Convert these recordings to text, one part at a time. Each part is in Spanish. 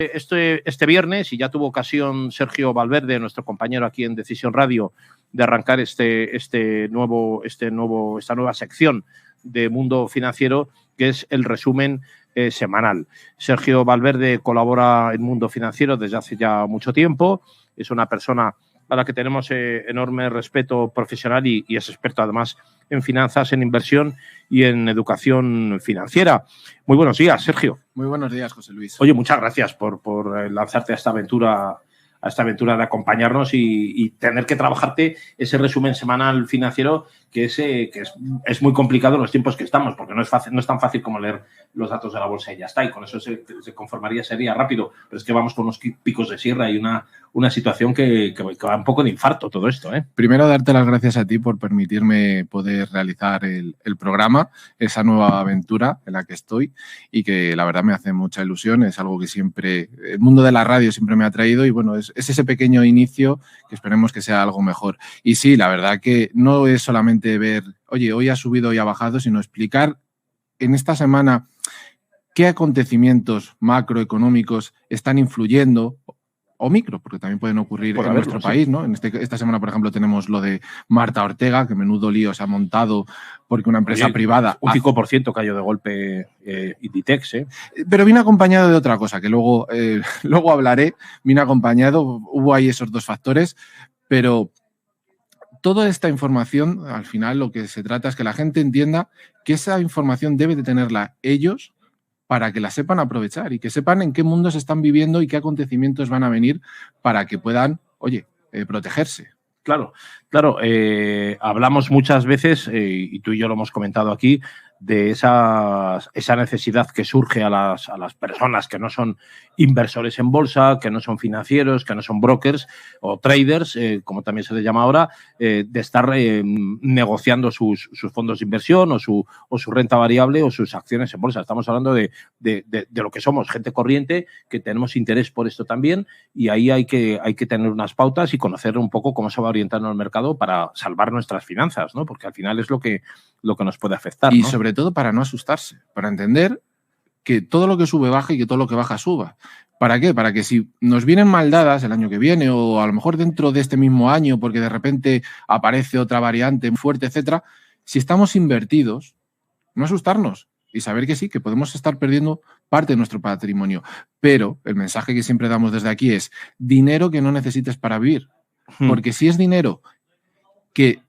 Este viernes, y ya tuvo ocasión Sergio Valverde, nuestro compañero aquí en Decisión Radio, de arrancar esta nueva sección de Mundo Financiero, que es el resumen semanal. Sergio Valverde colabora en Mundo Financiero desde hace ya mucho tiempo. Es una persona a la que tenemos enorme respeto profesional y es experto además en finanzas, en inversión y en educación financiera. Muy buenos días, Sergio. Muy buenos días, José Luis. Oye, muchas gracias por lanzarte a esta aventura de acompañarnos y tener que trabajarte ese resumen semanal financiero que es muy complicado en los tiempos que estamos, porque no es tan fácil como leer los datos de la bolsa y ya está, y con eso se conformaría, sería rápido, pero es que vamos con unos picos de sierra y una situación que va un poco de infarto todo esto, ¿eh? Primero, darte las gracias a ti por permitirme poder realizar el programa, esa nueva aventura en la que estoy y que la verdad me hace mucha ilusión. Es algo que siempre, el mundo de la radio siempre me ha traído y bueno, es ese pequeño inicio que esperemos que sea algo mejor. Y sí, la verdad que no es solamente ver, oye, hoy ha subido, hoy ha bajado, sino explicar en esta semana qué acontecimientos macroeconómicos están influyendo, o micro, porque también pueden ocurrir en nuestro país, ¿no? Esta semana, por ejemplo, tenemos lo de Marta Ortega, que menudo lío se ha montado porque una empresa privada... Un 5% cayó de golpe Inditex, ¿eh? Pero vino acompañado de otra cosa, que luego hablaré. Vino acompañado, hubo ahí esos dos factores, pero toda esta información, al final, lo que se trata es que la gente entienda que esa información debe de tenerla ellos para que la sepan aprovechar y que sepan en qué mundos están viviendo y qué acontecimientos van a venir para que puedan, protegerse. Claro. Hablamos muchas veces, y tú y yo lo hemos comentado aquí, de esa necesidad que surge a las personas que no son inversores en bolsa, que no son financieros, que no son brokers o traders, como también se les llama ahora, de estar negociando sus fondos de inversión o su renta variable o sus acciones en bolsa. Estamos hablando de lo que somos, gente corriente, que tenemos interés por esto también, y ahí hay que tener unas pautas y conocer un poco cómo se va orientando el mercado para salvar nuestras finanzas, ¿no? Porque al final es lo que nos puede afectar, y ¿no? Sobre todo para no asustarse, para entender que todo lo que sube baja y que todo lo que baja suba. ¿Para qué? Para que si nos vienen mal dadas el año que viene o a lo mejor dentro de este mismo año porque de repente aparece otra variante fuerte, etcétera, si estamos invertidos, no asustarnos y saber que sí, que podemos estar perdiendo parte de nuestro patrimonio. Pero el mensaje que siempre damos desde aquí es dinero que no necesites para vivir. Porque si es dinero que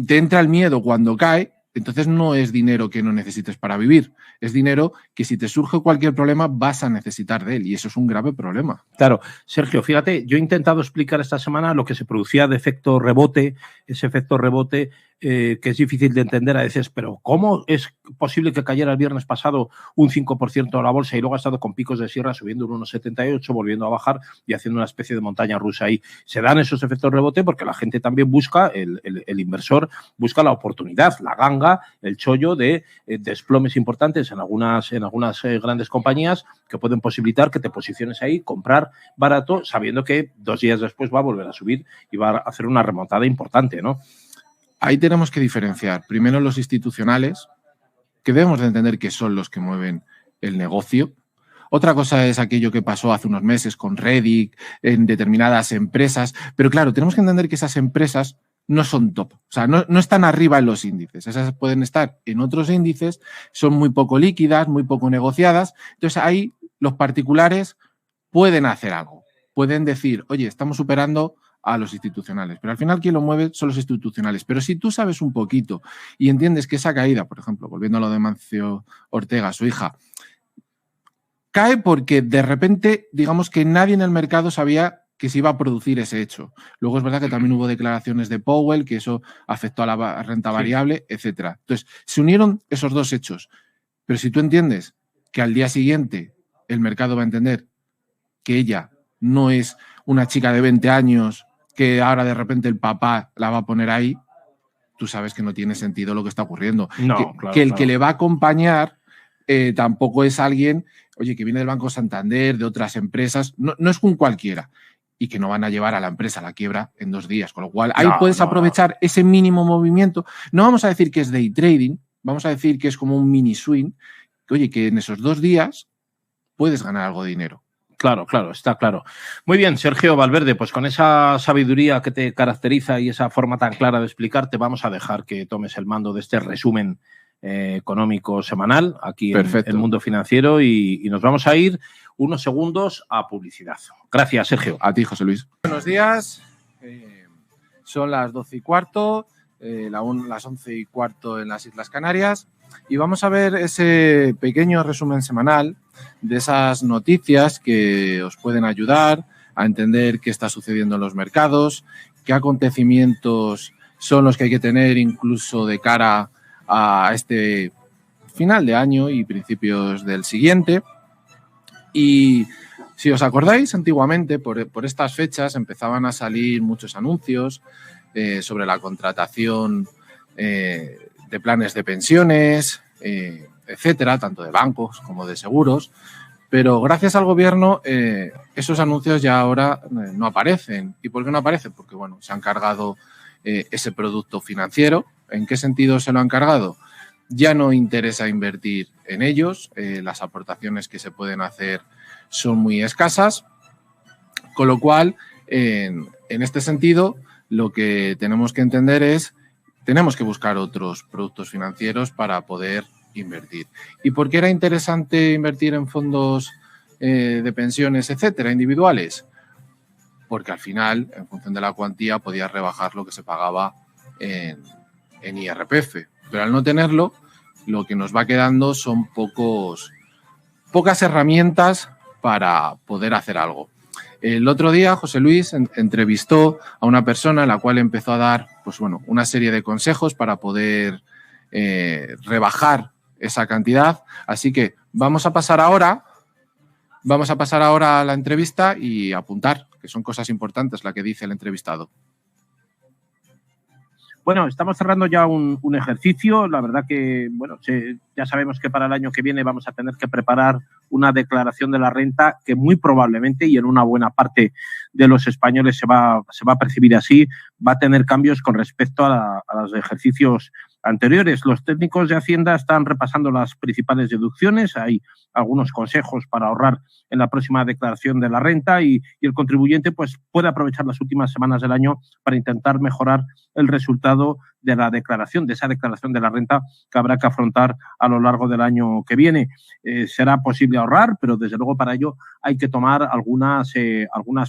te entra el miedo cuando cae, entonces no es dinero que no necesites para vivir. Es dinero que si te surge cualquier problema vas a necesitar de él y eso es un grave problema. Claro. Sergio, fíjate, yo he intentado explicar esta semana lo que se producía de efecto rebote, ese efecto rebote que es difícil de entender a veces, pero ¿cómo es posible que cayera el viernes pasado un 5% a la bolsa y luego ha estado con picos de sierra subiendo un 1,78, volviendo a bajar y haciendo una especie de montaña rusa ahí? Se dan esos efectos rebote porque la gente también busca, el inversor busca la oportunidad, la ganga, el chollo de desplomes importantes en algunas grandes compañías que pueden posibilitar que te posiciones ahí, comprar barato, sabiendo que 2 días después va a volver a subir y va a hacer una remontada importante, ¿no? Ahí tenemos que diferenciar primero los institucionales, que debemos de entender que son los que mueven el negocio. Otra cosa es aquello que pasó hace unos meses con Reddit, en determinadas empresas, pero claro, tenemos que entender que esas empresas no son top, o sea, no están arriba en los índices, esas pueden estar en otros índices, son muy poco líquidas, muy poco negociadas, entonces ahí los particulares pueden hacer algo, pueden decir, oye, estamos superando a los institucionales, pero al final quien lo mueve son los institucionales. Pero si tú sabes un poquito y entiendes que esa caída, por ejemplo, volviendo a lo de Mancio Ortega, su hija, cae porque de repente, digamos que nadie en el mercado sabía que se iba a producir ese hecho. Luego es verdad que también hubo declaraciones de Powell, que eso afectó a la renta variable, etcétera. Entonces, se unieron esos dos hechos. Pero si tú entiendes que al día siguiente el mercado va a entender que ella no es una chica de 20 años que ahora de repente el papá la va a poner ahí, tú sabes que no tiene sentido lo que está ocurriendo. Que le va a acompañar tampoco es alguien, oye, que viene del Banco Santander, de otras empresas, no es un cualquiera. Y que no van a llevar a la empresa a la quiebra en 2 días. Con lo cual, ahí puedes aprovechar ese mínimo movimiento. No vamos a decir que es day trading, vamos a decir que es como un mini swing, que oye, que en esos 2 días puedes ganar algo de dinero. Claro, claro, está claro. Muy bien, Sergio Valverde, pues con esa sabiduría que te caracteriza y esa forma tan clara de explicarte, vamos a dejar que tomes el mando de este resumen económico semanal aquí en Mundo Financiero y nos vamos a ir unos segundos a publicidad. Gracias, Sergio. A ti, José Luis. Buenos días. Son las 12:15, las 11:15 en las Islas Canarias y vamos a ver ese pequeño resumen semanal de esas noticias que os pueden ayudar a entender qué está sucediendo en los mercados, qué acontecimientos son los que hay que tener incluso de cara a este final de año y principios del siguiente. Y si os acordáis, antiguamente, por estas fechas, empezaban a salir muchos anuncios sobre la contratación de planes de pensiones, etcétera, tanto de bancos como de seguros. Pero gracias al gobierno, esos anuncios ya ahora no aparecen. ¿Y por qué no aparecen? Porque, bueno, se han cargado ese producto financiero. ¿En qué sentido se lo han cargado? Ya no interesa invertir en ellos, las aportaciones que se pueden hacer son muy escasas, con lo cual, en este sentido, lo que tenemos que entender es, tenemos que buscar otros productos financieros para poder invertir. ¿Y por qué era interesante invertir en fondos de pensiones, etcétera, individuales? Porque al final, en función de la cuantía, podías rebajar lo que se pagaba en IRPF. Pero al no tenerlo, lo que nos va quedando son pocas herramientas para poder hacer algo. El otro día José Luis entrevistó a una persona en la cual empezó a dar una serie de consejos para poder rebajar esa cantidad. Así que vamos a pasar ahora a la entrevista y apuntar, que son cosas importantes la que dice el entrevistado. Bueno, estamos cerrando ya un ejercicio. La verdad que, ya sabemos que para el año que viene vamos a tener que preparar una declaración de la renta que muy probablemente, y en una buena parte de los españoles se va a percibir así, va a tener cambios con respecto a los ejercicios anteriores. Los técnicos de Hacienda están repasando las principales deducciones. Hay algunos consejos para ahorrar en la próxima declaración de la renta y el contribuyente pues puede aprovechar las últimas semanas del año para intentar mejorar el resultado de la declaración, de esa declaración de la renta que habrá que afrontar a lo largo del año que viene. Será posible ahorrar, pero desde luego para ello hay que tomar algunas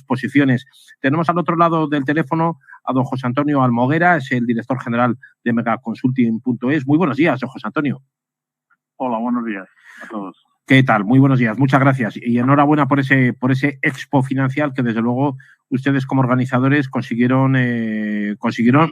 posiciones. Tenemos al otro lado del teléfono a don José Antonio Almoguera, es el director general de Megaconsulting.es. Muy buenos días, don José Antonio. Hola, buenos días a todos. ¿Qué tal? Muy buenos días, muchas gracias. Y enhorabuena por ese Expo Financial que desde luego ustedes como organizadores consiguieron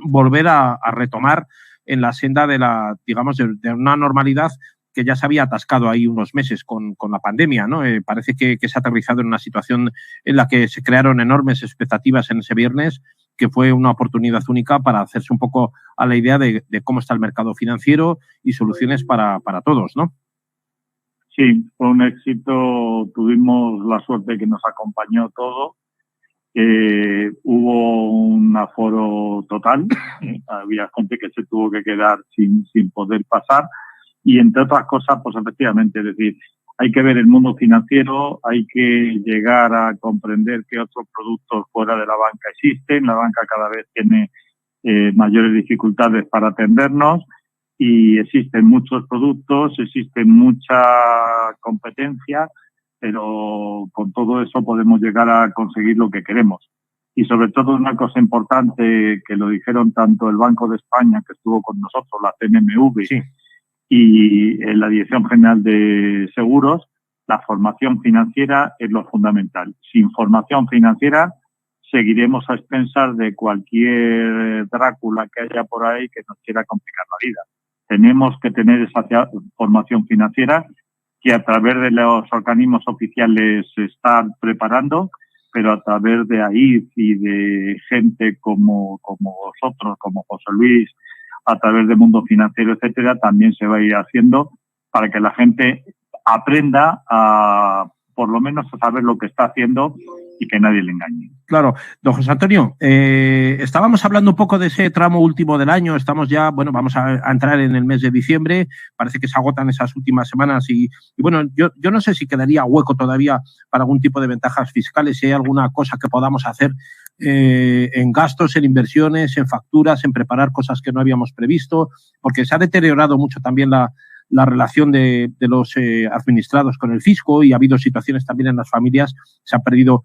volver a retomar en la senda de de una normalidad que ya se había atascado ahí unos meses con la pandemia, ¿no? Parece que se ha aterrizado en una situación en la que se crearon enormes expectativas en ese viernes, que fue una oportunidad única para hacerse un poco a la idea de cómo está el mercado financiero y soluciones para todos, ¿no? Sí, fue un éxito. Tuvimos la suerte que nos acompañó todo. Hubo un aforo total. Había gente que se tuvo que quedar sin poder pasar. Y entre otras cosas, pues efectivamente, es decir, hay que ver el mundo financiero, hay que llegar a comprender qué otros productos fuera de la banca existen. La banca cada vez tiene mayores dificultades para atendernos y existen muchos productos, existen mucha competencia, pero con todo eso podemos llegar a conseguir lo que queremos. Y sobre todo una cosa importante que lo dijeron tanto el Banco de España, que estuvo con nosotros, la CNMV, sí, y en la Dirección General de Seguros, la formación financiera es lo fundamental. Sin formación financiera seguiremos a expensas de cualquier Drácula que haya por ahí que nos quiera complicar la vida. Tenemos que tener esa formación financiera que a través de los organismos oficiales se está preparando, pero a través de AIF y de gente como vosotros, como José Luis, a través de Mundo Financiero, etcétera, también se va a ir haciendo para que la gente aprenda a, por lo menos, a saber lo que está haciendo y que nadie le engañe. Claro. Don José Antonio, estábamos hablando un poco de ese tramo último del año, estamos ya, bueno, vamos a entrar en el mes de diciembre, parece que se agotan esas últimas semanas y bueno, yo no sé si quedaría hueco todavía para algún tipo de ventajas fiscales, si hay alguna cosa que podamos hacer en gastos, en inversiones, en facturas, en preparar cosas que no habíamos previsto, porque se ha deteriorado mucho también la relación de los administrados con el fisco y ha habido situaciones también en las familias, se ha perdido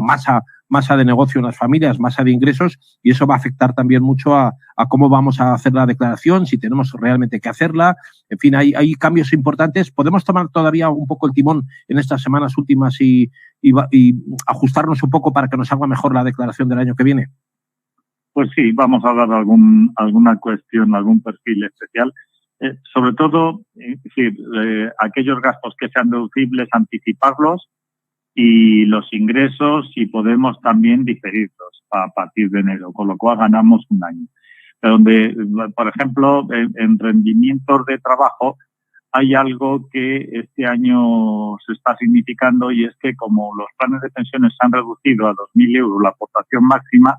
masa de negocio en las familias, masa de ingresos y eso va a afectar también mucho a cómo vamos a hacer la declaración, si tenemos realmente que hacerla. En fin, hay cambios importantes. ¿Podemos tomar todavía un poco el timón en estas semanas últimas y ajustarnos un poco para que nos salga mejor la declaración del año que viene? Pues sí, vamos a dar alguna cuestión, algún perfil especial. Sobre todo, aquellos gastos que sean deducibles, anticiparlos y los ingresos, si podemos, también diferirlos a partir de enero, con lo cual ganamos un año. Donde, por ejemplo, en rendimientos de trabajo hay algo que este año se está significando y es que como los planes de pensiones se han reducido a 2.000 euros la aportación máxima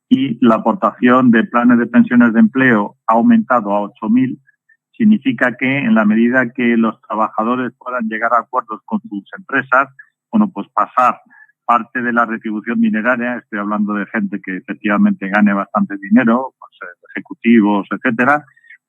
y la aportación de planes de pensiones de empleo ha aumentado a 8.000, significa que en la medida que los trabajadores puedan llegar a acuerdos con sus empresas, bueno, pues pasar parte de la retribución dineraria, estoy hablando de gente que efectivamente gane bastante dinero, pues, ejecutivos, etcétera,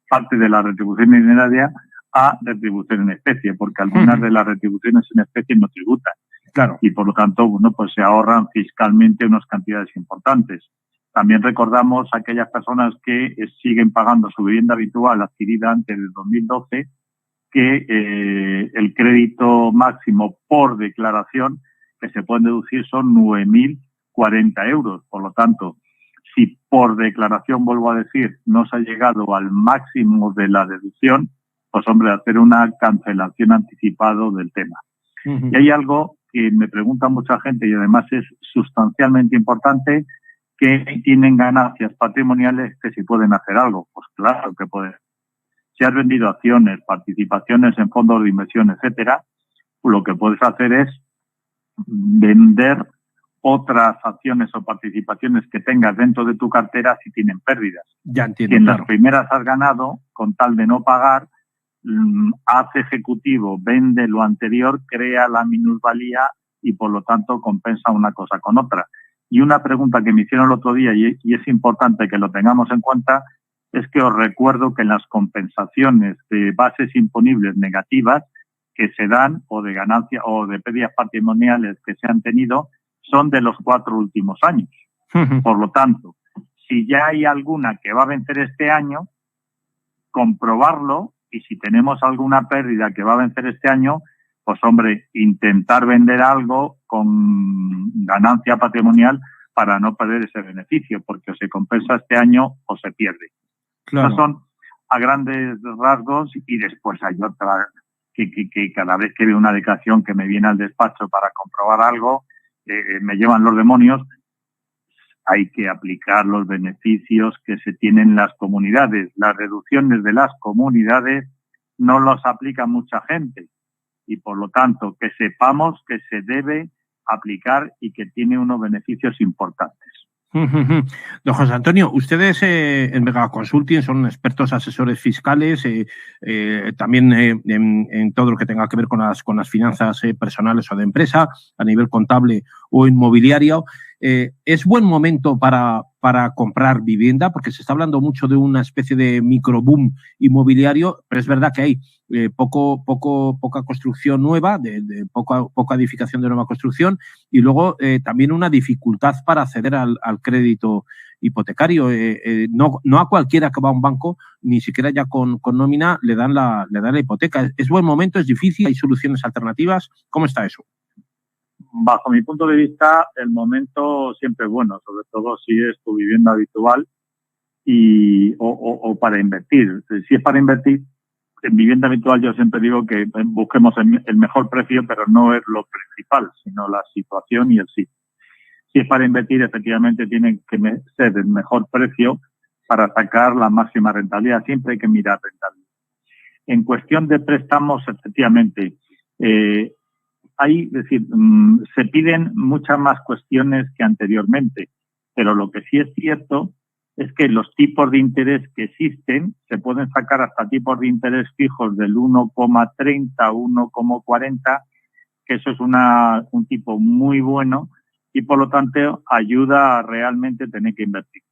parte de la retribución dineraria a retribución en especie, porque algunas de las retribuciones en especie no tributan. Claro. Y por lo tanto, bueno, pues se ahorran fiscalmente unas cantidades importantes. También recordamos a aquellas personas que siguen pagando su vivienda habitual adquirida antes del 2012, que el crédito máximo por declaración que se pueden deducir son 9.040 euros. Por lo tanto, si por declaración, vuelvo a decir, no se ha llegado al máximo de la deducción, pues hombre, hacer una cancelación anticipada del tema. Y hay algo que me pregunta mucha gente y además es sustancialmente importante, que tienen ganancias patrimoniales, que si pueden hacer algo. Pues claro que pueden. Si has vendido acciones, participaciones en fondos de inversión, etcétera, lo que puedes hacer es vender otras acciones o participaciones que tengas dentro de tu cartera si tienen pérdidas. Ya entiendo. Si en las primeras has ganado, con tal de no pagar, haz ejecutivo, vende lo anterior, crea la minusvalía y por lo tanto compensa una cosa con otra. Y una pregunta que me hicieron el otro día, y es importante que lo tengamos en cuenta, es que os recuerdo que las compensaciones de bases imponibles negativas que se dan, o de ganancia o de pérdidas patrimoniales que se han tenido, son de los 4 últimos años. Por lo tanto, si ya hay alguna que va a vencer este año, comprobarlo, y si tenemos alguna pérdida que va a vencer este año, pues hombre, intentar vender algo con ganancia patrimonial para no perder ese beneficio, porque o se compensa este año o se pierde. Claro. Esas son a grandes rasgos, y después hay otra que cada vez que veo una declaración que me viene al despacho para comprobar algo, me llevan los demonios. Hay que aplicar los beneficios que se tienen en las comunidades. Las reducciones de las comunidades no los aplica mucha gente. Y por lo tanto, que sepamos que se debe aplicar y que tiene unos beneficios importantes. Don José Antonio, ustedes en Vega Consulting son expertos asesores fiscales, también en todo lo que tenga que ver con las finanzas personales o de empresa, a nivel contable o inmobiliario. ¿Es buen momento para comprar vivienda? Porque se está hablando mucho de una especie de microboom inmobiliario, pero es verdad que hay poca construcción nueva, de poca edificación de nueva construcción, y luego también una dificultad para acceder al crédito hipotecario. No a cualquiera que va a un banco, ni siquiera ya con nómina, le dan la hipoteca. ¿Es buen momento? ¿Es difícil? ¿Hay soluciones alternativas? ¿Cómo está eso? Bajo mi punto de vista, el momento siempre es bueno, sobre todo si es tu vivienda habitual o para invertir. Si es para invertir, en vivienda habitual yo siempre digo que busquemos el mejor precio, pero no es lo principal, sino la situación y el sitio. Si es para invertir, efectivamente tiene que ser el mejor precio para sacar la máxima rentabilidad. Siempre hay que mirar rentabilidad. En cuestión de préstamos, efectivamente, es decir, se piden muchas más cuestiones que anteriormente, pero lo que sí es cierto es que los tipos de interés que existen se pueden sacar hasta tipos de interés fijos del 1,30, 1,40, que eso es un tipo muy bueno y por lo tanto ayuda a realmente tener que invertir.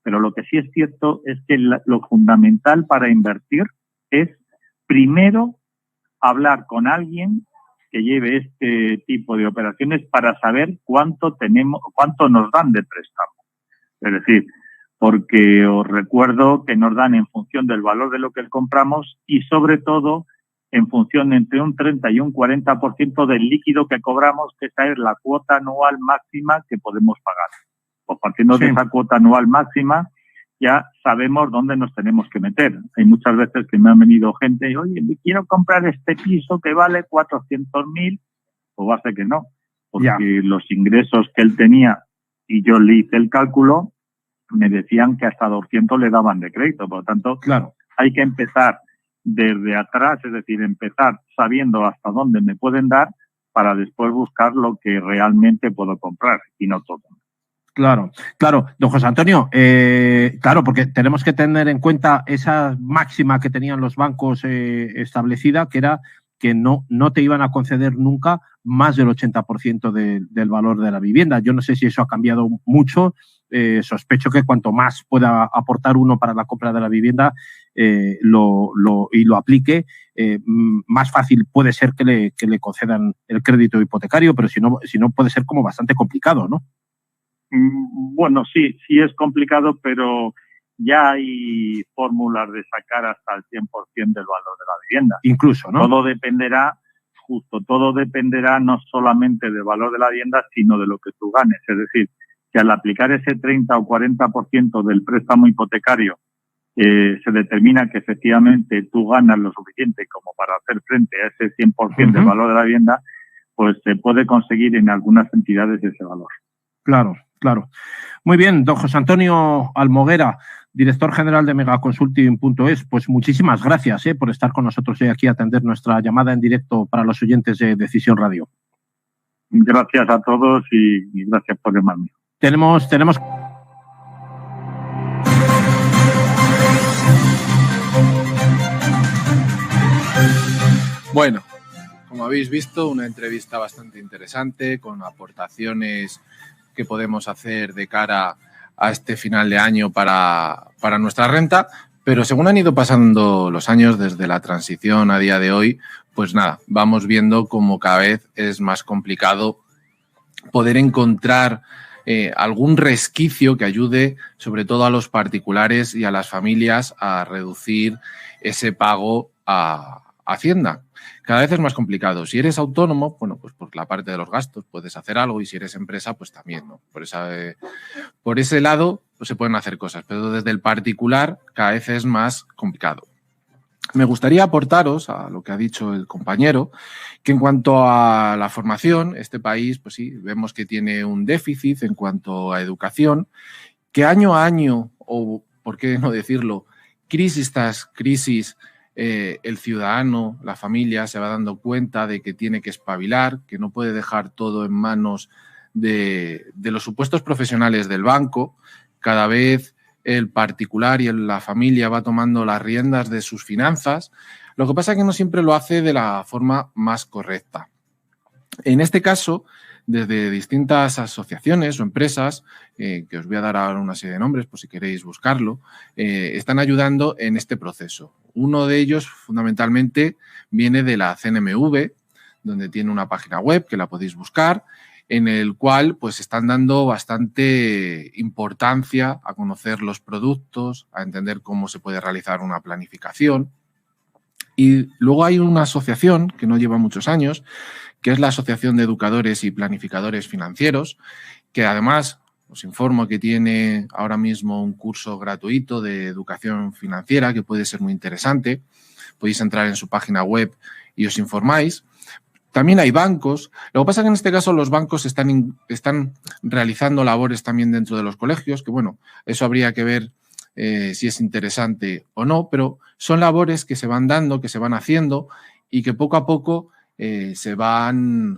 Pero lo que sí es cierto es que lo fundamental para invertir es primero hablar con alguien que lleve este tipo de operaciones para saber cuánto nos dan de préstamo. Es decir, porque os recuerdo que nos dan en función del valor de lo que compramos y sobre todo en función entre un 30 y un 40% del líquido que cobramos, que esa es la cuota anual máxima que podemos pagar. Pues partiendo de esa cuota anual máxima, ya sabemos dónde nos tenemos que meter. Hay muchas veces que me han venido gente y, oye, quiero comprar este piso que vale 400.000, pues va a ser que no, porque los ingresos que él tenía, y yo le hice el cálculo, me decían que hasta 200 le daban de crédito. Por lo tanto, hay que empezar desde atrás, es decir, empezar sabiendo hasta dónde me pueden dar para después buscar lo que realmente puedo comprar y no todo. Claro. Don José Antonio, claro, porque tenemos que tener en cuenta esa máxima que tenían los bancos establecida, que era que no te iban a conceder nunca más del 80% del valor de la vivienda. Yo no sé si eso ha cambiado mucho. Sospecho que cuanto más pueda aportar uno para la compra de la vivienda y lo aplique, más fácil puede ser que le concedan el crédito hipotecario, pero si no puede ser como bastante complicado, ¿no? Bueno, sí es complicado, pero ya hay fórmulas de sacar hasta el 100% del valor de la vivienda. Incluso, ¿no? Todo dependerá no solamente del valor de la vivienda, sino de lo que tú ganes. Es decir, que al aplicar ese 30 o 40% del préstamo hipotecario, se determina que efectivamente tú ganas lo suficiente como para hacer frente a ese 100% del valor de la vivienda, pues se puede conseguir en algunas entidades ese valor. Claro. Muy bien, don José Antonio Almoguera, director general de Megaconsulting.es, pues muchísimas gracias por estar con nosotros hoy aquí a atender nuestra llamada en directo para los oyentes de Decisión Radio. Gracias a todos y gracias por llamarme. Tenemos Bueno, como habéis visto, una entrevista bastante interesante con aportaciones que podemos hacer de cara a este final de año para nuestra renta, pero según han ido pasando los años desde la transición a día de hoy, pues nada, vamos viendo cómo cada vez es más complicado poder encontrar algún resquicio que ayude sobre todo a los particulares y a las familias a reducir ese pago a Hacienda. Cada vez es más complicado. Si eres autónomo, bueno, pues por la parte de los gastos puedes hacer algo y si eres empresa, pues también, ¿no? Por ese lado, pues se pueden hacer cosas, pero desde el particular cada vez es más complicado. Me gustaría aportaros a lo que ha dicho el compañero, que en cuanto a la formación, este país, pues sí, vemos que tiene un déficit en cuanto a educación, que año a año, o por qué no decirlo, crisis tras crisis, el ciudadano, la familia se va dando cuenta de que tiene que espabilar, que no puede dejar todo en manos de los supuestos profesionales del banco. Cada vez el particular y la familia va tomando las riendas de sus finanzas. Lo que pasa es que no siempre lo hace de la forma más correcta. En este caso, desde distintas asociaciones o empresas, que os voy a dar ahora una serie de nombres por si queréis buscarlo, están ayudando en este proceso. Uno de ellos, fundamentalmente, viene de la CNMV, donde tiene una página web que la podéis buscar, en el cual pues están dando bastante importancia a conocer los productos, a entender cómo se puede realizar una planificación. Y luego hay una asociación que no lleva muchos años, que es la Asociación de Educadores y Planificadores Financieros, que además os informo que tiene ahora mismo un curso gratuito de educación financiera que puede ser muy interesante. Podéis entrar en su página web y os informáis. También hay bancos. Lo que pasa es que en este caso los bancos están realizando labores también dentro de los colegios, que bueno, eso habría que ver si es interesante o no, pero son labores que se van dando, que se van haciendo y que poco a poco se van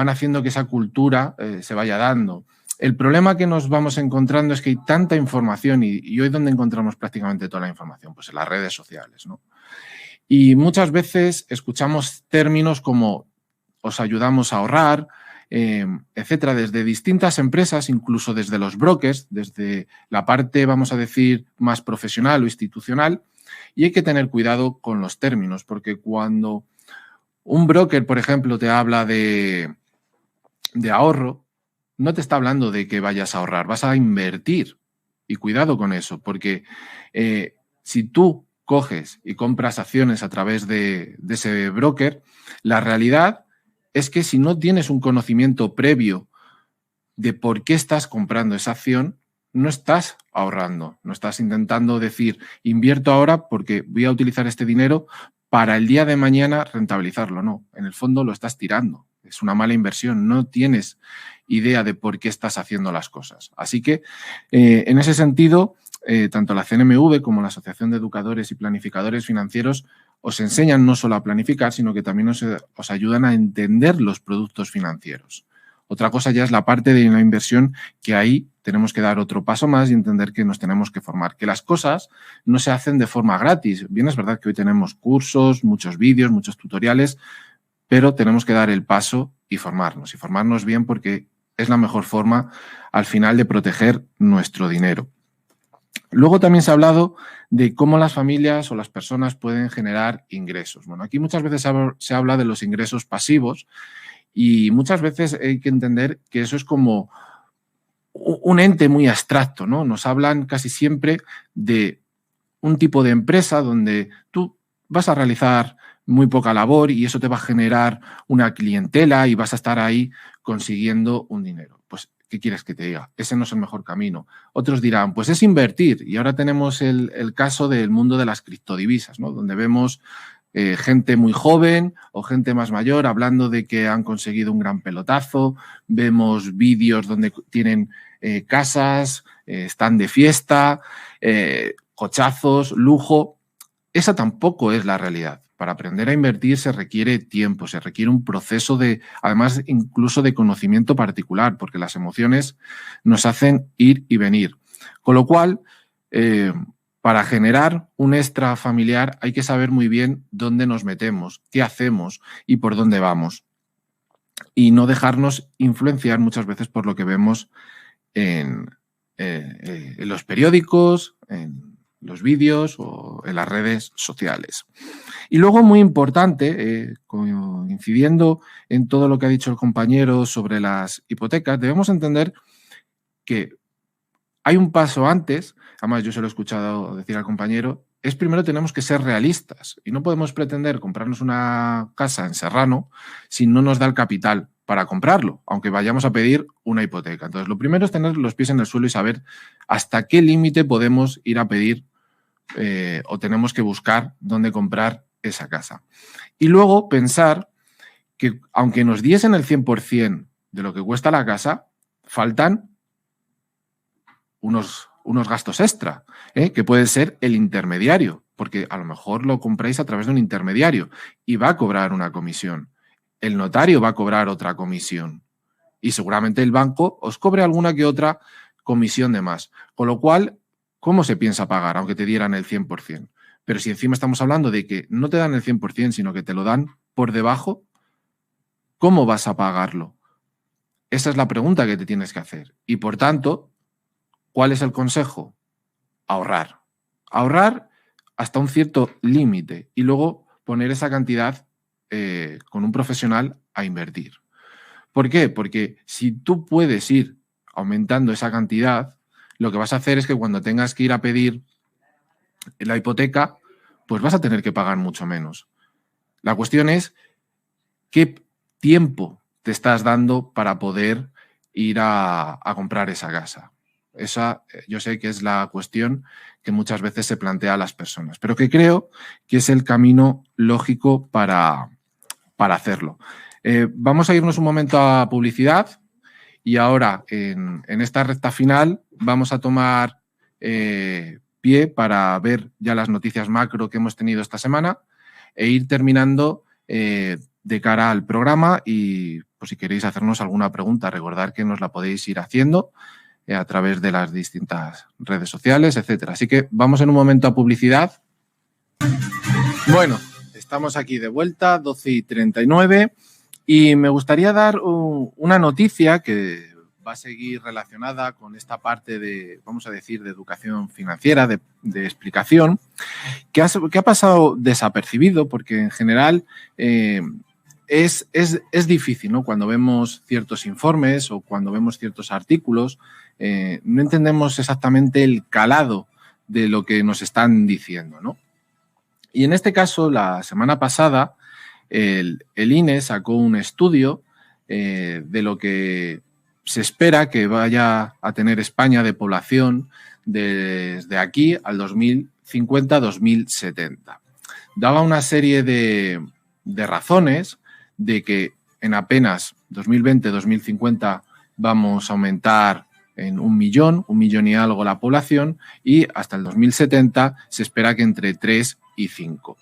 haciendo que esa cultura se vaya dando. El problema que nos vamos encontrando es que hay tanta información y hoy ¿dónde encontramos prácticamente toda la información? Pues en las redes sociales, ¿no? Y muchas veces escuchamos términos como os ayudamos a ahorrar, etcétera, desde distintas empresas, incluso desde los brokers, desde la parte, vamos a decir, más profesional o institucional, y hay que tener cuidado con los términos, porque cuando un broker, por ejemplo, te habla de ahorro, no te está hablando de que vayas a ahorrar, vas a invertir. Y cuidado con eso, porque si tú coges y compras acciones a través de ese broker, la realidad es que si no tienes un conocimiento previo de por qué estás comprando esa acción, no estás ahorrando, no estás intentando decir, invierto ahora porque voy a utilizar este dinero para el día de mañana rentabilizarlo. No, en el fondo lo estás tirando. Es una mala inversión, no tienes idea de por qué estás haciendo las cosas. Así que, en ese sentido, tanto la CNMV como la Asociación de Educadores y Planificadores Financieros os enseñan no solo a planificar, sino que también os ayudan a entender los productos financieros. Otra cosa ya es la parte de la inversión, que ahí tenemos que dar otro paso más y entender que nos tenemos que formar, que las cosas no se hacen de forma gratis. Bien, es verdad que hoy tenemos cursos, muchos vídeos, muchos tutoriales, pero tenemos que dar el paso y formarnos bien, porque es la mejor forma al final de proteger nuestro dinero. Luego también se ha hablado de cómo las familias o las personas pueden generar ingresos. Bueno, aquí muchas veces se habla de los ingresos pasivos y muchas veces hay que entender que eso es como un ente muy abstracto, ¿no? Nos hablan casi siempre de un tipo de empresa donde tú vas a realizar muy poca labor y eso te va a generar una clientela y vas a estar ahí consiguiendo un dinero. Pues, ¿qué quieres que te diga? Ese no es el mejor camino. Otros dirán, pues es invertir. Y ahora tenemos el caso del mundo de las criptodivisas, ¿no? Donde vemos gente muy joven o gente más mayor hablando de que han conseguido un gran pelotazo. Vemos vídeos donde tienen casas, están de fiesta, cochazos, lujo. Esa tampoco es la realidad. Para aprender a invertir se requiere tiempo, se requiere un proceso de, además, incluso de conocimiento particular, porque las emociones nos hacen ir y venir. Con lo cual, para generar un extra familiar hay que saber muy bien dónde nos metemos, qué hacemos y por dónde vamos. Y no dejarnos influenciar muchas veces por lo que vemos en los periódicos, en los vídeos o en las redes sociales. Y luego, muy importante, incidiendo en todo lo que ha dicho el compañero sobre las hipotecas, debemos entender que hay un paso antes, además yo se lo he escuchado decir al compañero, es primero tenemos que ser realistas y no podemos pretender comprarnos una casa en Serrano si no nos da el capital para comprarlo, aunque vayamos a pedir una hipoteca. Entonces, lo primero es tener los pies en el suelo y saber hasta qué límite podemos ir a pedir o tenemos que buscar dónde comprar esa casa. Y luego pensar que aunque nos diesen el 100% de lo que cuesta la casa, faltan unos gastos extra, que puede ser el intermediario, porque a lo mejor lo compráis a través de un intermediario y va a cobrar una comisión. El notario va a cobrar otra comisión y seguramente el banco os cobre alguna que otra comisión de más. Con lo cual, ¿cómo se piensa pagar, aunque te dieran el 100%? Pero si encima estamos hablando de que no te dan el 100%, sino que te lo dan por debajo, ¿cómo vas a pagarlo? Esa es la pregunta que te tienes que hacer. Y por tanto, ¿cuál es el consejo? Ahorrar. Ahorrar hasta un cierto límite y luego poner esa cantidad con un profesional a invertir. ¿Por qué? Porque si tú puedes ir aumentando esa cantidad, lo que vas a hacer es que cuando tengas que ir a pedir la hipoteca, pues vas a tener que pagar mucho menos. La cuestión es qué tiempo te estás dando para poder ir a comprar esa casa. Esa yo sé que es la cuestión que muchas veces se plantea a las personas, pero que creo que es el camino lógico para hacerlo. Vamos a irnos un momento a publicidad y ahora en esta recta final vamos a tomar pie para ver ya las noticias macro que hemos tenido esta semana e ir terminando de cara al programa y pues, si queréis hacernos alguna pregunta, recordad que nos la podéis ir haciendo a través de las distintas redes sociales, etcétera. Así que vamos en un momento a publicidad. Bueno, estamos aquí de vuelta, 12:39, y me gustaría dar una noticia que va a seguir relacionada con esta parte de, vamos a decir, de educación financiera, de explicación, que ha pasado desapercibido porque en general es difícil, ¿no? Cuando vemos ciertos informes o cuando vemos ciertos artículos, no entendemos exactamente el calado de lo que nos están diciendo, ¿no? Y en este caso, la semana pasada, el INE sacó un estudio de lo que se espera que vaya a tener España de población desde aquí al 2050-2070. Daba una serie de razones de que en apenas 2020-2050 vamos a aumentar en 1 millón y algo la población, y hasta el 2070 se espera que entre 3 y 5.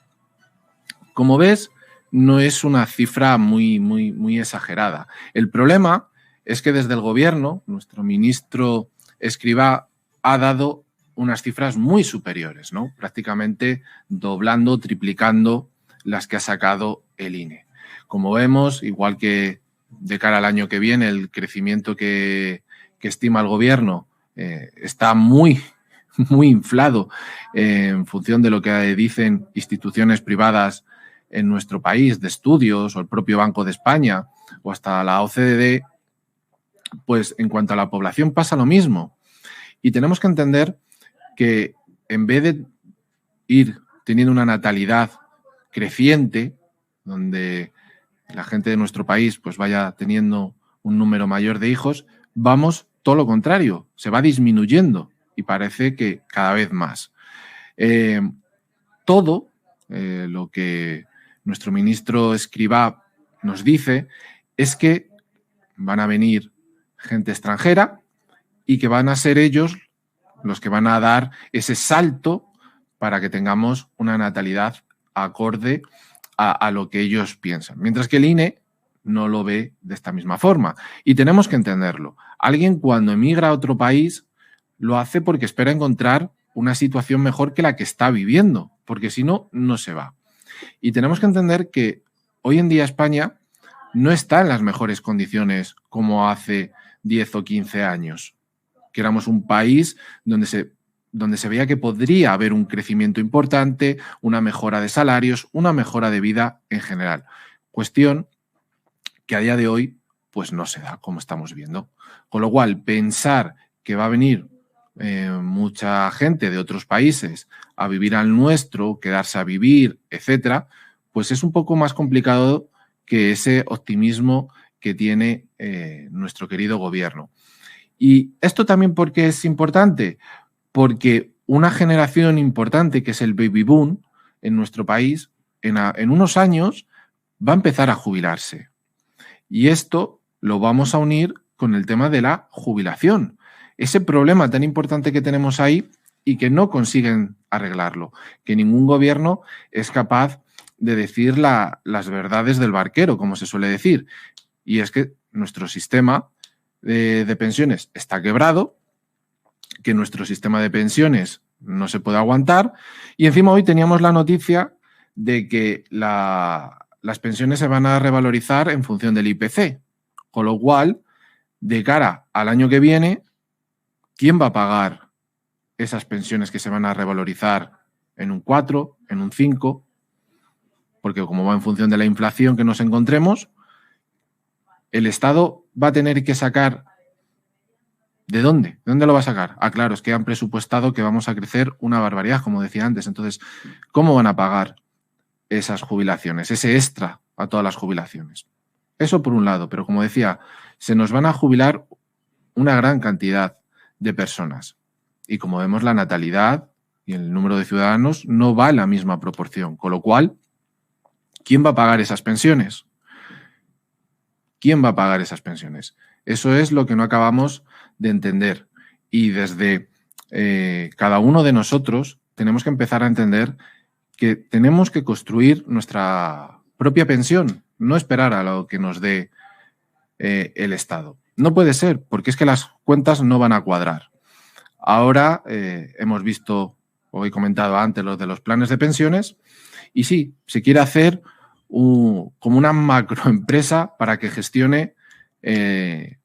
Como ves, no es una cifra muy exagerada. El problema es que desde el gobierno, nuestro ministro Escrivá ha dado unas cifras muy superiores, ¿no? Prácticamente doblando, triplicando las que ha sacado el INE. Como vemos, igual que de cara al año que viene, el crecimiento que estima el gobierno está muy inflado en función de lo que dicen instituciones privadas en nuestro país, de estudios, o el propio Banco de España, o hasta la OCDE, pues en cuanto a la población pasa lo mismo. Y tenemos que entender que en vez de ir teniendo una natalidad creciente, donde la gente de nuestro país pues vaya teniendo un número mayor de hijos, vamos todo lo contrario, se va disminuyendo y parece que cada vez más. Todo lo que nuestro ministro Escrivá nos dice es que van a venir gente extranjera y que van a ser ellos los que van a dar ese salto para que tengamos una natalidad acorde a lo que ellos piensan. Mientras que el INE no lo ve de esta misma forma. Y tenemos que entenderlo. Alguien cuando emigra a otro país lo hace porque espera encontrar una situación mejor que la que está viviendo, porque si no, no se va. Y tenemos que entender que hoy en día España no está en las mejores condiciones como hace 10 o 15 años, que éramos un país donde se veía que podría haber un crecimiento importante, una mejora de salarios, una mejora de vida en general. Cuestión que a día de hoy pues no se da, como estamos viendo. Con lo cual, pensar que va a venir mucha gente de otros países a vivir al nuestro, quedarse a vivir, etcétera, pues es un poco más complicado que ese optimismo que tiene nuestro querido gobierno. Y esto también, ¿por qué es importante? Porque una generación importante, que es el baby boom en nuestro país, en unos años va a empezar a jubilarse. Y esto lo vamos a unir con el tema de la jubilación. Ese problema tan importante que tenemos ahí y que no consiguen arreglarlo, que ningún gobierno es capaz de decir las verdades del barquero, como se suele decir. Y es que nuestro sistema de pensiones está quebrado, que nuestro sistema de pensiones no se puede aguantar, y encima hoy teníamos la noticia de que las pensiones se van a revalorizar en función del IPC, con lo cual, de cara al año que viene, ¿quién va a pagar esas pensiones que se van a revalorizar en un 4, en un 5? Porque como va en función de la inflación que nos encontremos, el Estado va a tener que sacar. ¿De dónde? ¿De dónde lo va a sacar? Ah, claro, es que han presupuestado que vamos a crecer una barbaridad, como decía antes. Entonces, ¿cómo van a pagar esas jubilaciones, ese extra a todas las jubilaciones? Eso por un lado, pero como decía, se nos van a jubilar una gran cantidad de personas. Y como vemos, la natalidad y el número de ciudadanos no va en la misma proporción. Con lo cual, ¿quién va a pagar esas pensiones? ¿Quién va a pagar esas pensiones? Eso es lo que no acabamos de entender. Y desde cada uno de nosotros tenemos que empezar a entender que tenemos que construir nuestra propia pensión, no esperar a lo que nos dé el Estado. No puede ser, porque es que las cuentas no van a cuadrar. Ahora hemos visto, o he comentado antes, los de los planes de pensiones, y sí, se quiere hacer como una macroempresa para que gestione el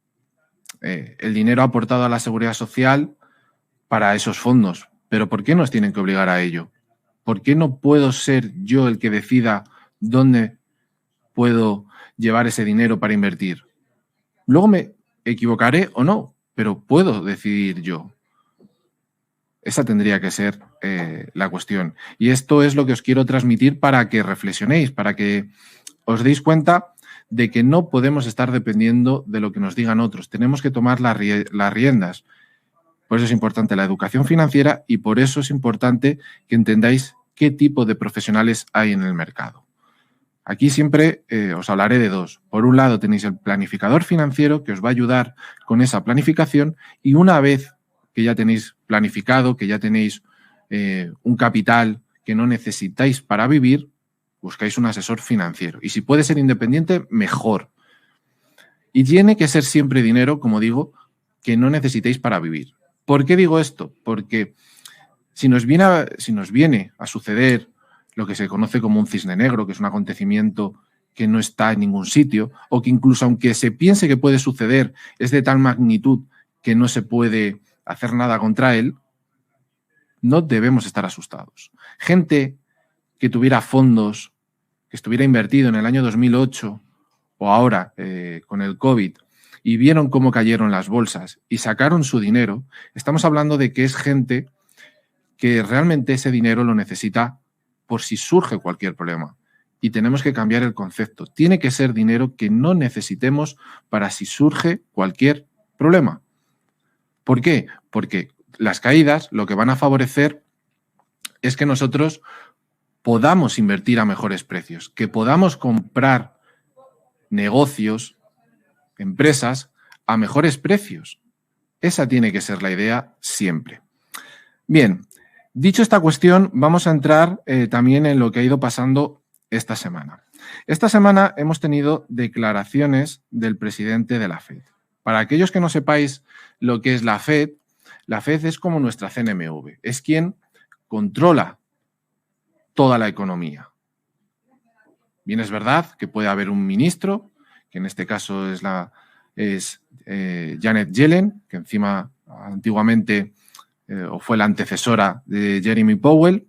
dinero aportado a la seguridad social para esos fondos. Pero ¿por qué nos tienen que obligar a ello? ¿Por qué no puedo ser yo el que decida dónde puedo llevar ese dinero para invertir? Luego me equivocaré o no, pero puedo decidir yo. Esa tendría que ser la cuestión. Y esto es lo que os quiero transmitir para que reflexionéis, para que os deis cuenta de que no podemos estar dependiendo de lo que nos digan otros. Tenemos que tomar las riendas. Por eso es importante la educación financiera y por eso es importante que entendáis qué tipo de profesionales hay en el mercado. Aquí siempre os hablaré de dos. Por un lado tenéis el planificador financiero que os va a ayudar con esa planificación y una vez que ya tenéis planificado, que ya tenéis un capital que no necesitáis para vivir, buscáis un asesor financiero. Y si puede ser independiente, mejor. Y tiene que ser siempre dinero, como digo, que no necesitéis para vivir. ¿Por qué digo esto? Porque si nos viene a suceder lo que se conoce como un cisne negro, que es un acontecimiento que no está en ningún sitio, o que incluso aunque se piense que puede suceder, es de tal magnitud que no se puede hacer nada contra él, no debemos estar asustados. Gente que tuviera fondos, que estuviera invertido en el año 2008 o ahora con el COVID y vieron cómo cayeron las bolsas y sacaron su dinero, estamos hablando de que es gente que realmente ese dinero lo necesita por si surge cualquier problema. Y tenemos que cambiar el concepto. Tiene que ser dinero que no necesitemos para si surge cualquier problema. ¿Por qué? Porque las caídas lo que van a favorecer es que nosotros podamos invertir a mejores precios, que podamos comprar negocios, empresas a mejores precios. Esa tiene que ser la idea siempre. Bien, dicho esta cuestión, vamos a entrar también en lo que ha ido pasando esta semana. Esta semana hemos tenido declaraciones del presidente de la FED. Para aquellos que no sepáis lo que es la FED es como nuestra CNMV, es quien controla toda la economía. Bien, es verdad que puede haber un ministro, que en este caso es Janet Yellen, que encima antiguamente o fue la antecesora de Jeremy Powell,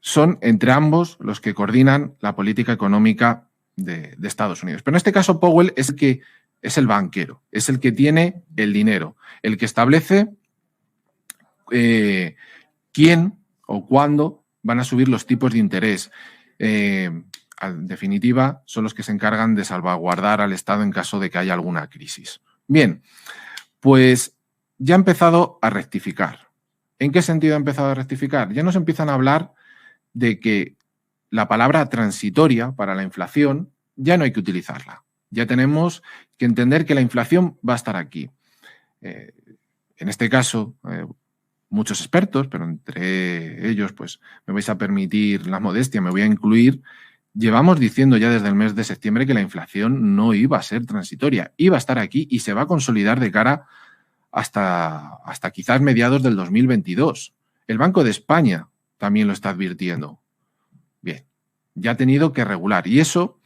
son entre ambos los que coordinan la política económica de Estados Unidos. Pero en este caso Powell es el banquero, es el que tiene el dinero, el que establece quién o cuándo van a subir los tipos de interés. En definitiva, son los que se encargan de salvaguardar al Estado en caso de que haya alguna crisis. Bien, pues ya ha empezado a rectificar. ¿En qué sentido ha empezado a rectificar? Ya nos empiezan a hablar de que la palabra transitoria para la inflación ya no hay que utilizarla. Ya tenemos que entender que la inflación va a estar aquí. En este caso, muchos expertos, pero entre ellos, pues me vais a permitir la modestia, me voy a incluir, llevamos diciendo ya desde el mes de septiembre que la inflación no iba a ser transitoria, iba a estar aquí y se va a consolidar de cara hasta quizás mediados del 2022. El Banco de España también lo está advirtiendo. Bien, ya ha tenido que regular y eso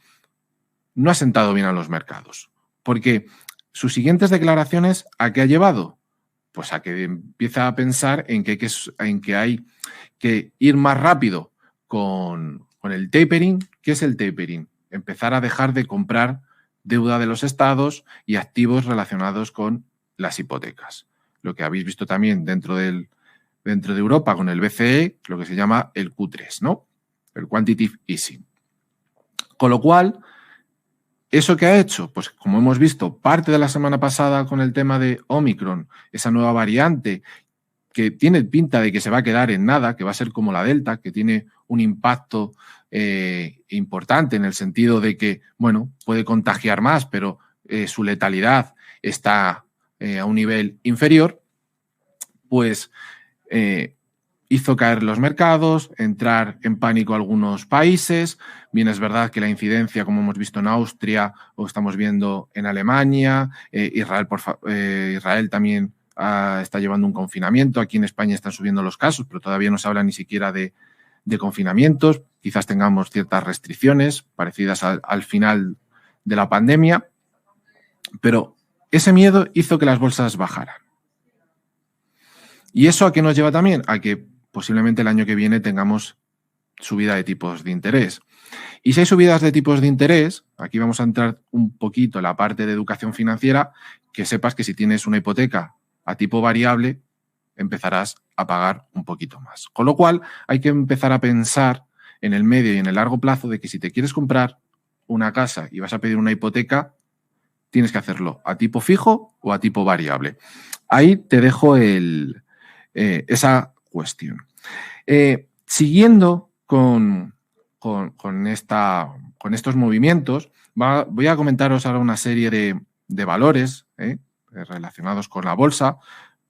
no ha sentado bien a los mercados, porque sus siguientes declaraciones, ¿a qué ha llevado? Pues a que empieza a pensar en que hay que ir más rápido con el tapering. ¿Qué es el tapering? Empezar a dejar de comprar deuda de los estados y activos relacionados con las hipotecas. Lo que habéis visto también dentro de Europa con el BCE, lo que se llama el Q3, ¿no? El Quantitative Easing. Con lo cual, ¿eso qué ha hecho? Pues como hemos visto, parte de la semana pasada con el tema de Omicron, esa nueva variante que tiene pinta de que se va a quedar en nada, que va a ser como la Delta, que tiene un impacto importante en el sentido de que, bueno, puede contagiar más, pero su letalidad está a un nivel inferior, pues hizo caer los mercados, entrar en pánico algunos países. Bien, es verdad que la incidencia, como hemos visto en Austria o estamos viendo en Alemania, Israel también está llevando un confinamiento. Aquí en España están subiendo los casos, pero todavía no se habla ni siquiera de confinamientos. Quizás tengamos ciertas restricciones parecidas al final de la pandemia, pero ese miedo hizo que las bolsas bajaran. ¿Y eso a qué nos lleva también? A que posiblemente el año que viene tengamos subida de tipos de interés. Y si hay subidas de tipos de interés, aquí vamos a entrar un poquito en la parte de educación financiera, que sepas que si tienes una hipoteca a tipo variable, empezarás a pagar un poquito más. Con lo cual, hay que empezar a pensar en el medio y en el largo plazo de que si te quieres comprar una casa y vas a pedir una hipoteca, tienes que hacerlo a tipo fijo o a tipo variable. Ahí te dejo esa cuestión. Siguiendo con estos movimientos, voy a comentaros ahora una serie de valores relacionados con la bolsa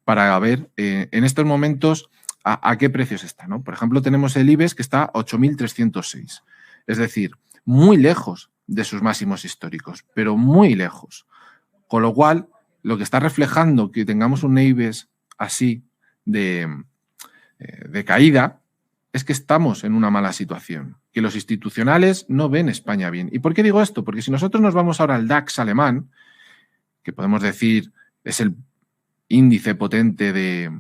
para ver en estos momentos a qué precios está, ¿no? Por ejemplo, tenemos el IBEX que está a 8.306, es decir, muy lejos de sus máximos históricos, pero muy lejos. Con lo cual, lo que está reflejando que tengamos un IBEX así de caída es que estamos en una mala situación, que los institucionales no ven España bien. ¿Y por qué digo esto? Porque si nosotros nos vamos ahora al DAX alemán, que podemos decir es el índice potente de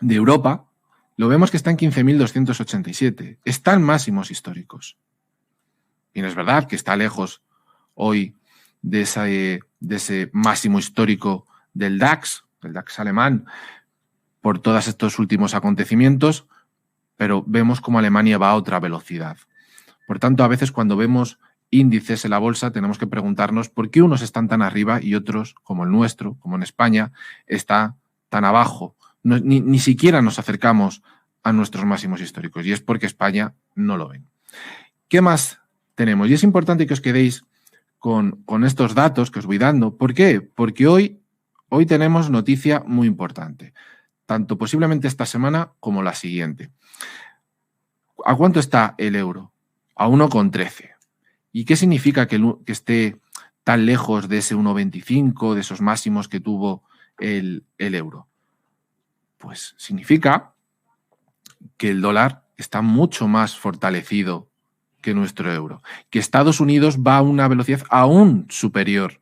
Europa, lo vemos que está en 15.287. Está en máximos históricos. Y no es verdad que está lejos hoy de ese máximo histórico del DAX alemán, por todos estos últimos acontecimientos, pero vemos como Alemania va a otra velocidad. Por tanto, a veces cuando vemos índices en la bolsa tenemos que preguntarnos por qué unos están tan arriba y otros, como el nuestro, como en España, está tan abajo. Ni siquiera nos acercamos a nuestros máximos históricos, y es porque España no lo ven. ¿Qué más tenemos? Y es importante que os quedéis con estos datos que os voy dando. ¿Por qué? Porque hoy tenemos noticia muy importante, tanto posiblemente esta semana como la siguiente. ¿A cuánto está el euro? A 1,13. ¿Y qué significa que esté tan lejos de ese 1,25, de esos máximos que tuvo el euro? Pues significa que el dólar está mucho más fortalecido que nuestro euro, que Estados Unidos va a una velocidad aún superior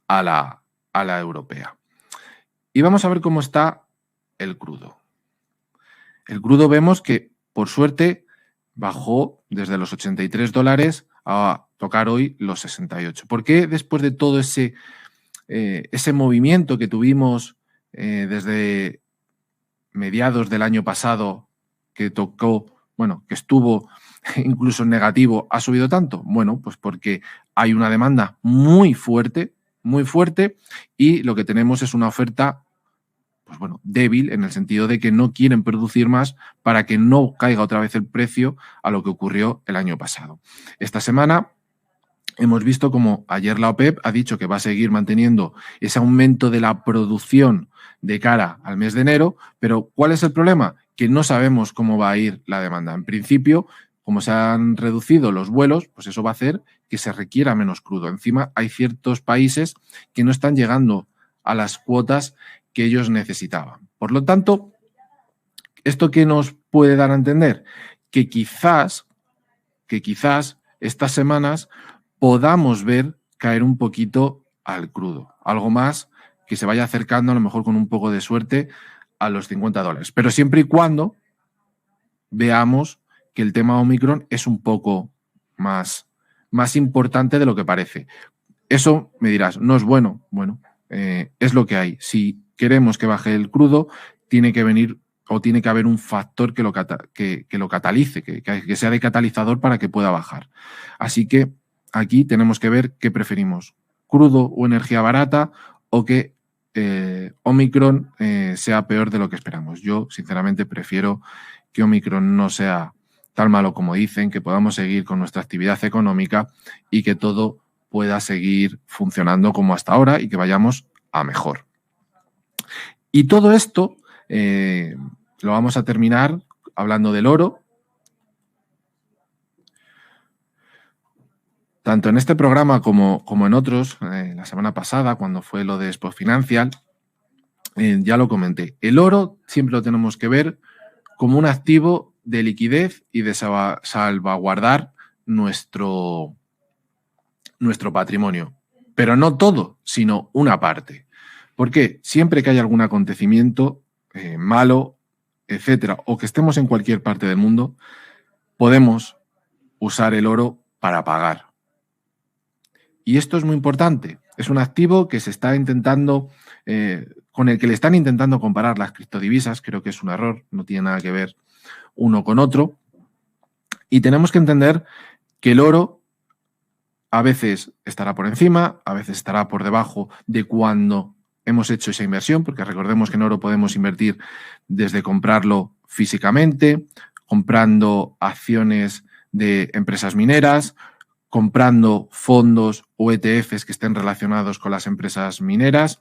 a la europea. Y vamos a ver cómo está el crudo. El crudo vemos que, por suerte, bajó desde los $83 a tocar hoy los 68. ¿Por qué después de todo ese movimiento que tuvimos desde mediados del año pasado, que estuvo incluso en negativo, ha subido tanto? Bueno, pues porque hay una demanda muy fuerte, y lo que tenemos es una oferta débil, en el sentido de que no quieren producir más para que no caiga otra vez el precio a lo que ocurrió el año pasado. Esta semana hemos visto como ayer la OPEP ha dicho que va a seguir manteniendo ese aumento de la producción de cara al mes de enero, pero ¿cuál es el problema? Que no sabemos cómo va a ir la demanda. En principio, como se han reducido los vuelos, pues eso va a hacer que se requiera menos crudo. Encima, hay ciertos países que no están llegando a las cuotas que ellos necesitaban. Por lo tanto, ¿esto qué nos puede dar a entender? Que quizás estas semanas podamos ver caer un poquito al crudo. Algo más que se vaya acercando, a lo mejor con un poco de suerte, a los $50. Pero siempre y cuando veamos que el tema Omicron es un poco más importante de lo que parece. Eso me dirás, ¿no es bueno? Bueno, es lo que hay. Si queremos que baje el crudo, tiene que venir o tiene que haber un factor que lo catalice, que sea de catalizador para que pueda bajar. Así que aquí tenemos que ver qué preferimos, crudo o energía barata, o que Omicron sea peor de lo que esperamos. Yo, sinceramente, prefiero que Omicron no sea tan malo como dicen, que podamos seguir con nuestra actividad económica y que todo pueda seguir funcionando como hasta ahora y que vayamos a mejor. Y todo esto lo vamos a terminar hablando del oro. Tanto en este programa como en otros, la semana pasada, cuando fue lo de Expo Financial, ya lo comenté. El oro siempre lo tenemos que ver como un activo de liquidez y de salvaguardar nuestro patrimonio. Pero no todo, sino una parte. Porque siempre que haya algún acontecimiento malo, etcétera, o que estemos en cualquier parte del mundo, podemos usar el oro para pagar. Y esto es muy importante. Es un activo que se está intentando, con el que le están intentando comparar las criptodivisas. Creo que es un error, no tiene nada que ver uno con otro. Y tenemos que entender que el oro a veces estará por encima, a veces estará por debajo de cuando hemos hecho esa inversión, porque recordemos que en oro podemos invertir desde comprarlo físicamente, comprando acciones de empresas mineras, comprando fondos o ETFs que estén relacionados con las empresas mineras,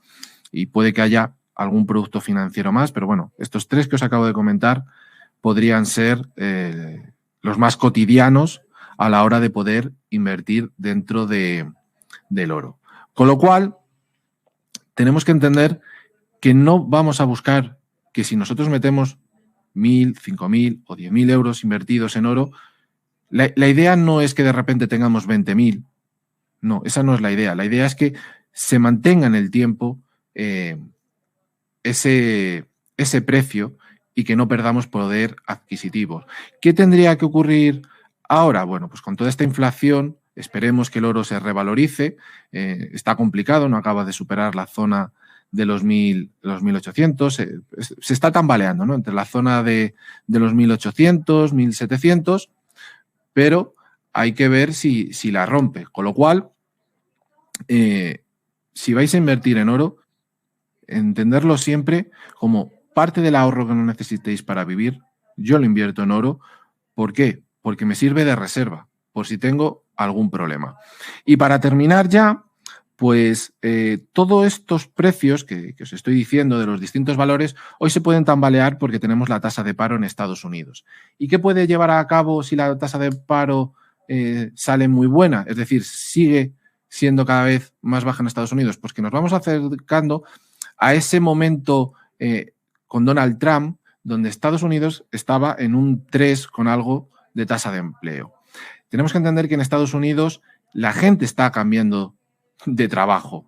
y puede que haya algún producto financiero más, pero bueno, estos tres que os acabo de comentar podrían ser los más cotidianos a la hora de poder invertir dentro del oro. Con lo cual, tenemos que entender que no vamos a buscar que si nosotros metemos 1.000, 5.000 o 10.000 euros invertidos en oro, la idea no es que de repente tengamos 20.000. No, esa no es la idea. La idea es que se mantenga en el tiempo ese precio y que no perdamos poder adquisitivo. ¿Qué tendría que ocurrir ahora? Bueno, pues con toda esta inflación esperemos que el oro se revalorice. Está complicado, no acaba de superar la zona de los 1.800. Se está tambaleando, ¿no? Entre la zona de los 1.800, 1.700, pero hay que ver si la rompe. Con lo cual, si vais a invertir en oro, entenderlo siempre como parte del ahorro que no necesitéis para vivir. Yo lo invierto en oro. ¿Por qué? Porque me sirve de reserva, por si tengo algún problema. Y para terminar ya, pues todos estos precios que os estoy diciendo de los distintos valores, hoy se pueden tambalear porque tenemos la tasa de paro en Estados Unidos. ¿Y qué puede llevar a cabo si la tasa de paro sale muy buena? Es decir, sigue siendo cada vez más baja en Estados Unidos. Pues que nos vamos acercando a ese momento con Donald Trump, donde Estados Unidos estaba en un 3 con algo de tasa de empleo. Tenemos que entender que en Estados Unidos la gente está cambiando de trabajo,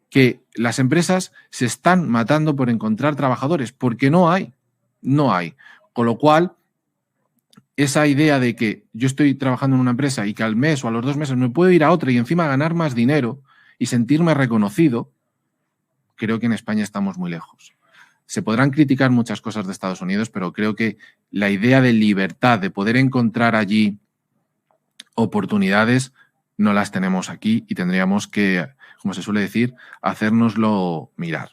que las empresas se están matando por encontrar trabajadores, porque no hay. Con lo cual, esa idea de que yo estoy trabajando en una empresa y que al mes o a los 2 meses me puedo ir a otra y encima ganar más dinero y sentirme reconocido, creo que en España estamos muy lejos. Se podrán criticar muchas cosas de Estados Unidos, pero creo que la idea de libertad, de poder encontrar allí oportunidades, no las tenemos aquí y tendríamos que, como se suele decir, hacérnoslo mirar.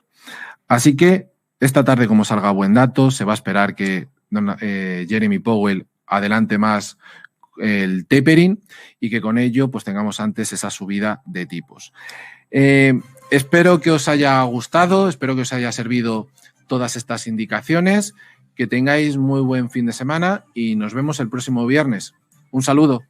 Así que esta tarde, como salga buen dato, se va a esperar que Jeremy Powell adelante más el tapering y que con ello pues tengamos antes esa subida de tipos. Espero que os haya gustado, espero que os haya servido todas estas indicaciones, que tengáis muy buen fin de semana y nos vemos el próximo viernes. Un saludo.